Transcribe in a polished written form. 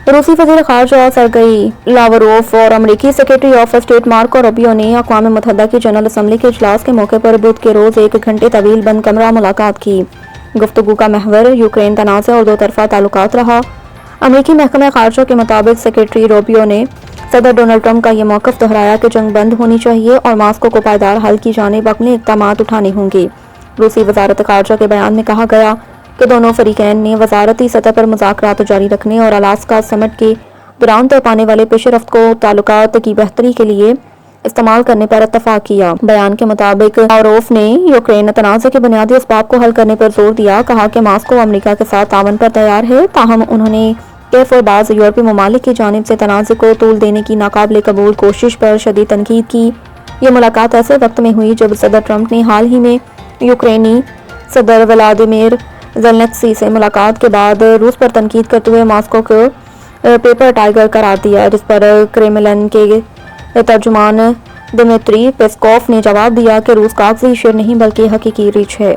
रूसी वज़ीर ख़ारजा Sergei Lavrov और अमरीकी secretary of state Marco Rubio ने अक़वाम मुत्तहिदा की जनरल असम्बली के इजलास के मौके पर बुध के रोज़ 1 घंटे तवील बंद कमरा मुलाकात की। गुफ्तगू का महवर यूक्रेन तनाज़ा और दो तरफ़ा ताल्लुकात रहा। अमरीकी महकमा ख़ारजा के मुताबिक सेक्रेटरी रूबियो ने सदर डोनाल्ड ट्रंप का यह मौक़िफ़ दोहराया कि जंग बंद होनी चाहिए और मास्को को पायदार हल की जानिब अपने इक़दामात उठाने होंगे। रूसी वज़ारत ख़ारजा के बयान में कहा गया कि दोनों फरीक़ैन ने वज़ारती सतह पर मुज़ाकरात जारी रखने और अलास्का समिट के दौरान तय पाने वाले पेशरफ्त को ताल्लुकात की बेहतरी के लिए इस्तेमाल करने पर इत्तफ़ाक़ किया। बयान के मुताबिक लावरोफ ने यूक्रेन तनाज़े के बुनियादी असबाब को हल करने पर जोर दिया। कहा कि मास्को अमरीका के साथ तावन पर तैयार है, ताहम उन्होंने कैफ और बाज़ यूरोपीय ममालिक की जानिब से तनाज़े को तूल देने की नाकाबिले कबूल कोशिश पर शदीद तनकीद की। ये मुलाकात ऐसे वक्त में हुई जब सदर ट्रंप ने हाल ही में यूक्रेनी सदर व्लादिमीर ज़ेलेंस्की से मुलाकात के बाद रूस पर तनकीद करते हुए मास्को को पेपर टाइगर करार दिया, जिस पर क्रेमलिन के तर्जुमान दिमित्री पेस्कोव ने जवाब दिया कि रूस कागजी शेर नहीं बल्कि हकीकी रीछ है।